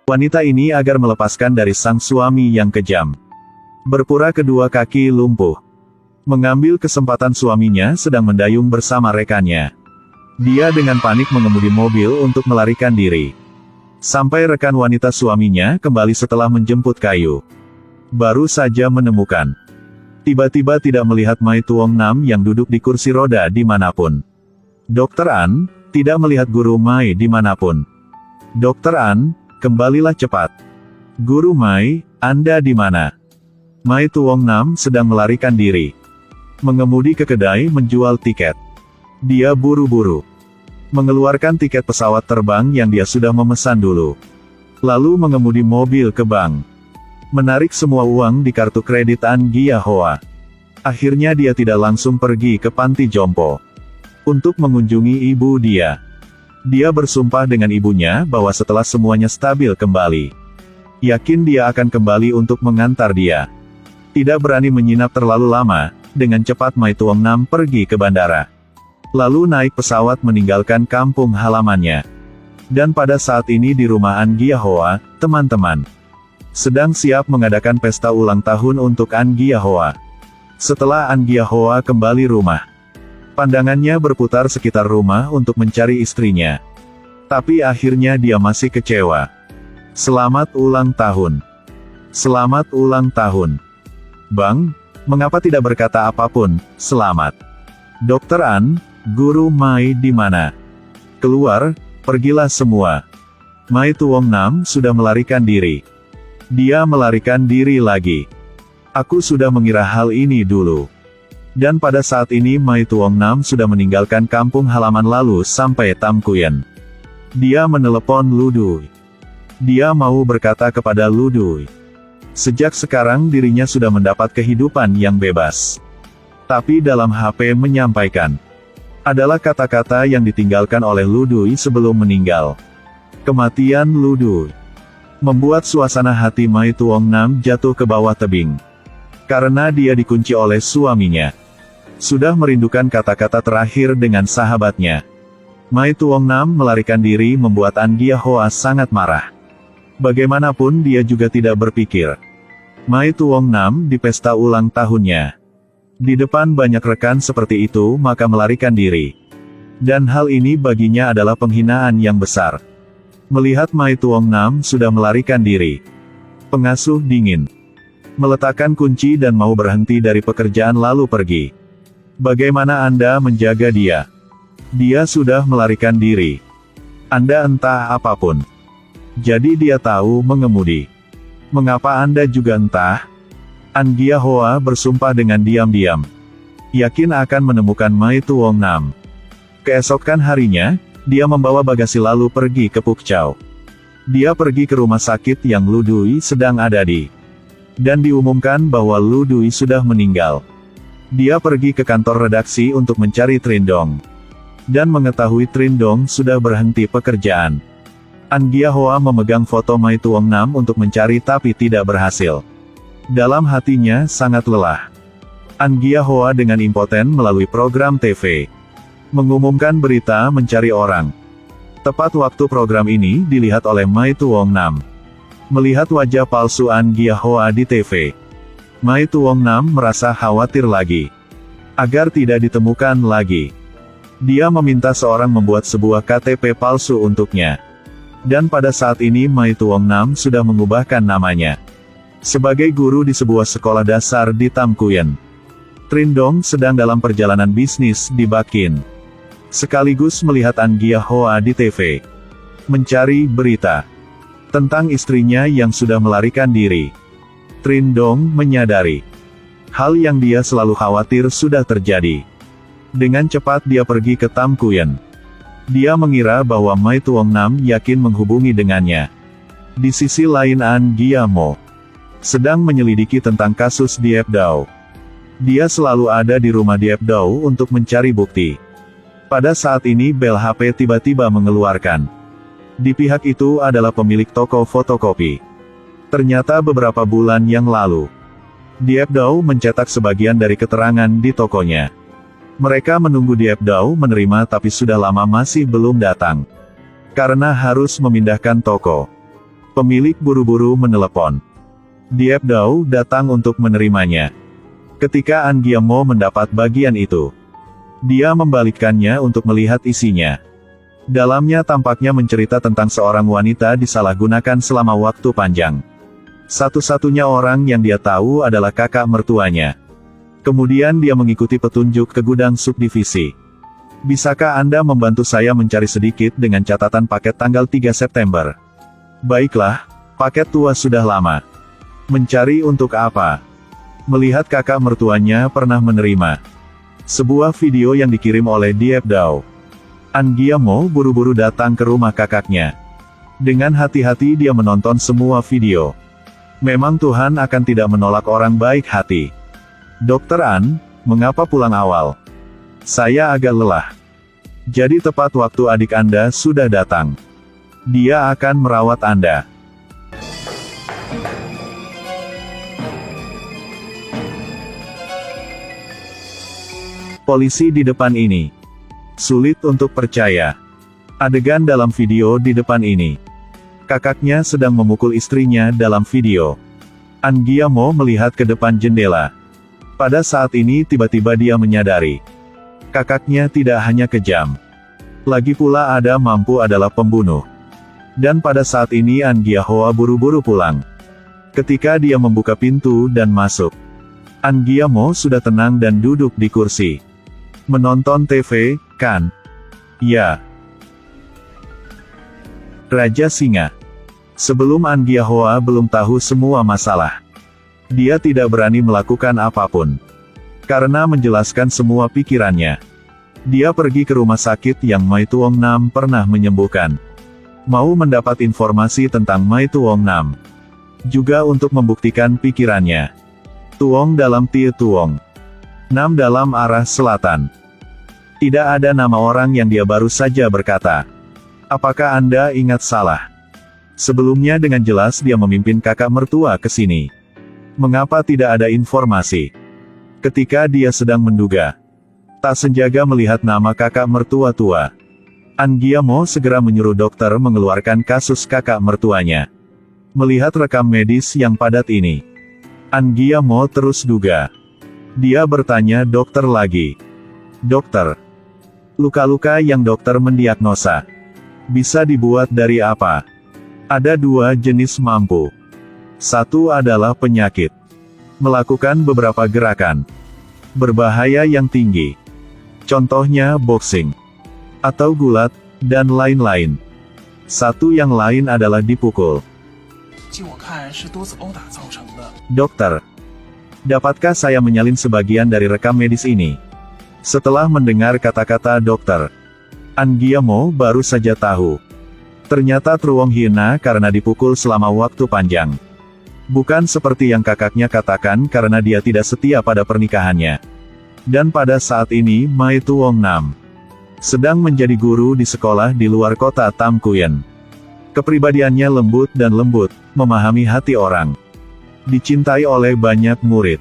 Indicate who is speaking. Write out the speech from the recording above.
Speaker 1: wanita ini agar melepaskan dari sang suami yang kejam. Berpura kedua kaki lumpuh. Mengambil kesempatan suaminya sedang mendayung bersama rekannya. Dia dengan panik mengemudi mobil untuk melarikan diri. Sampai rekan wanita suaminya kembali setelah menjemput kayu. Baru saja menemukan. Tiba-tiba tidak melihat Mai Tuong Nam yang duduk di kursi roda dimanapun. Dokter An, tidak melihat Guru Mai dimanapun. Dokter An, kembalilah cepat. Guru Mai, Anda di mana? Mai Tuong Nam sedang melarikan diri. Mengemudi ke kedai menjual tiket. Dia buru-buru mengeluarkan tiket pesawat terbang yang dia sudah memesan dulu. Lalu mengemudi mobil ke bank. Menarik semua uang di kartu kredit An Gia Hoa. Akhirnya dia tidak langsung pergi ke panti jompo untuk mengunjungi ibu dia. Dia bersumpah dengan ibunya bahwa setelah semuanya stabil kembali, yakin dia akan kembali untuk mengantar dia. Tidak berani menginap terlalu lama, dengan cepat Mai Tuong Nam pergi ke bandara. Lalu naik pesawat meninggalkan kampung halamannya. Dan pada saat ini di rumah An Gia Hoa, teman-teman sedang siap mengadakan pesta ulang tahun untuk An Gia Hoa. Setelah An Gia Hoa kembali rumah, pandangannya berputar sekitar rumah untuk mencari istrinya. Tapi akhirnya dia masih kecewa. Selamat ulang tahun. Selamat ulang tahun. Bang, mengapa tidak berkata apapun, selamat? Dokter An, Guru Mai di mana? Keluar, pergilah semua. Mai Tuong Nam sudah melarikan diri. Dia melarikan diri lagi. Aku sudah mengira hal ini dulu. Dan pada saat ini Mai Tuong Nam sudah meninggalkan kampung halaman lalu sampai Tam Kuyen. Dia menelepon Lu Dui. Dia mau berkata kepada Lu Dui, sejak sekarang dirinya sudah mendapat kehidupan yang bebas. Tapi dalam HP menyampaikan, adalah kata-kata yang ditinggalkan oleh Lu Dui sebelum meninggal. Kematian Lu Dui membuat suasana hati Mai Tuong Nam jatuh ke bawah tebing. Karena dia dikunci oleh suaminya. Sudah merindukan kata-kata terakhir dengan sahabatnya. Mai Tuong Nam melarikan diri membuat An Gia Hoa sangat marah. Bagaimanapun dia juga tidak berpikir. Mai Tuong Nam di pesta ulang tahunnya. Di depan banyak rekan seperti itu maka melarikan diri. Dan hal ini baginya adalah penghinaan yang besar. Melihat Mai Tuong Nam sudah melarikan diri. Pengasuh dingin. Meletakkan kunci dan mau berhenti dari pekerjaan lalu pergi. Bagaimana Anda menjaga dia? Dia sudah melarikan diri. Anda entah apapun. Jadi dia tahu mengemudi. Mengapa Anda juga entah? An Gia Hoa bersumpah dengan diam-diam. Yakin akan menemukan Mai Tuong Nam. Keesokan harinya, dia membawa bagasi lalu pergi ke Pukchau. Dia pergi ke rumah sakit yang Lu Dui sedang ada di. Dan diumumkan bahwa Lu Dui sudah meninggal. Dia pergi ke kantor redaksi untuk mencari Trindong. Dan mengetahui Trindong sudah berhenti pekerjaan. An Gia Hoa memegang foto Mai Tuong Nam untuk mencari tapi tidak berhasil. Dalam hatinya sangat lelah. An Gia Hoa dengan impoten melalui program TV. Mengumumkan berita mencari orang. Tepat waktu program ini dilihat oleh Mai Tuong Nam. Melihat wajah palsu An Gia Hoa di TV. Mai Tuong Nam merasa khawatir lagi. Agar tidak ditemukan lagi. Dia meminta seorang membuat sebuah KTP palsu untuknya. Dan pada saat ini Mai Tuong Nam sudah mengubahkan namanya. Sebagai guru di sebuah sekolah dasar di Tam Kuyen. Trindong sedang dalam perjalanan bisnis di Bakin. Sekaligus melihat An Gia Hoa di TV. Mencari berita tentang istrinya yang sudah melarikan diri. Trindong menyadari hal yang dia selalu khawatir sudah terjadi. Dengan cepat dia pergi ke Tam Kuyen. Dia mengira bahwa Mai Tuong Nam yakin menghubungi dengannya. Di sisi lain An Gia Mo sedang menyelidiki tentang kasus Diep Dau. Dia selalu ada di rumah Diep Dau untuk mencari bukti. Pada saat ini bel HP tiba-tiba mengeluarkan. Di pihak itu adalah pemilik toko fotokopi. Ternyata beberapa bulan yang lalu, Diep Dau mencetak sebagian dari keterangan di tokonya. Mereka menunggu Diep Dau menerima tapi sudah lama masih belum datang. Karena harus memindahkan toko. Pemilik buru-buru menelepon. Diep Dao datang untuk menerimanya. Ketika An Giamo mendapat bagian itu, dia membalikkannya untuk melihat isinya. Dalamnya tampaknya mencerita tentang seorang wanita disalahgunakan selama waktu panjang. Satu-satunya orang yang dia tahu adalah kakak mertuanya. Kemudian dia mengikuti petunjuk ke gudang subdivisi. Bisakah Anda membantu saya mencari sedikit dengan catatan paket tanggal 3 September? Baiklah, paket tua sudah lama. Mencari untuk apa? Melihat kakak mertuanya pernah menerima sebuah video yang dikirim oleh Diep Dao. An Giamo buru-buru datang ke rumah kakaknya. Dengan hati-hati dia menonton semua video. Memang Tuhan akan tidak menolak orang baik hati. Dokter An, mengapa pulang awal? Saya agak lelah. Jadi tepat waktu adik Anda sudah datang. Dia akan merawat Anda. Polisi di depan ini. Sulit untuk percaya. Adegan dalam video di depan ini. Kakaknya sedang memukul istrinya dalam video. An Giamo melihat ke depan jendela. Pada saat ini tiba-tiba dia menyadari. Kakaknya tidak hanya kejam. Lagi pula ada mampu adalah pembunuh. Dan pada saat ini An Giahoa buru-buru pulang. Ketika dia membuka pintu dan masuk, An Giamo sudah tenang dan duduk di kursi. Menonton TV, kan? Ya. Raja Singa. Sebelum An Giahoa belum tahu semua masalah. Dia tidak berani melakukan apapun. Karena menjelaskan semua pikirannya. Dia pergi ke rumah sakit yang Mai Tuong Nam pernah menyembuhkan. Mau mendapat informasi tentang Mai Tuong Nam. Juga untuk membuktikan pikirannya. Tuong dalam Tie Tuong. Nam dalam arah selatan. Tidak ada nama orang yang dia baru saja berkata. Apakah Anda ingat salah? Sebelumnya dengan jelas dia memimpin kakak mertua ke sini. Mengapa tidak ada informasi? Ketika dia sedang menduga. Tak sengaja melihat nama kakak mertua tua. An Giamo segera menyuruh dokter mengeluarkan kasus kakak mertuanya. Melihat rekam medis yang padat ini, An Giamo terus duga. Dia bertanya dokter lagi. Dokter, luka-luka yang dokter mendiagnosa bisa dibuat dari apa? Ada dua jenis mampu. Satu adalah penyakit. Melakukan beberapa gerakan berbahaya yang tinggi. Contohnya boxing. Atau gulat, dan lain-lain. Satu yang lain adalah dipukul. Dokter, dapatkah saya menyalin sebagian dari rekam medis ini? Setelah mendengar kata-kata dokter, An Giamo baru saja tahu. Ternyata Truong hina karena dipukul selama waktu panjang. Bukan seperti yang kakaknya katakan karena dia tidak setia pada pernikahannya. Dan pada saat ini Mai Tuong Nam sedang menjadi guru di sekolah di luar kota Tam Kuyen. Kepribadiannya lembut dan lembut, memahami hati orang. Dicintai oleh banyak murid.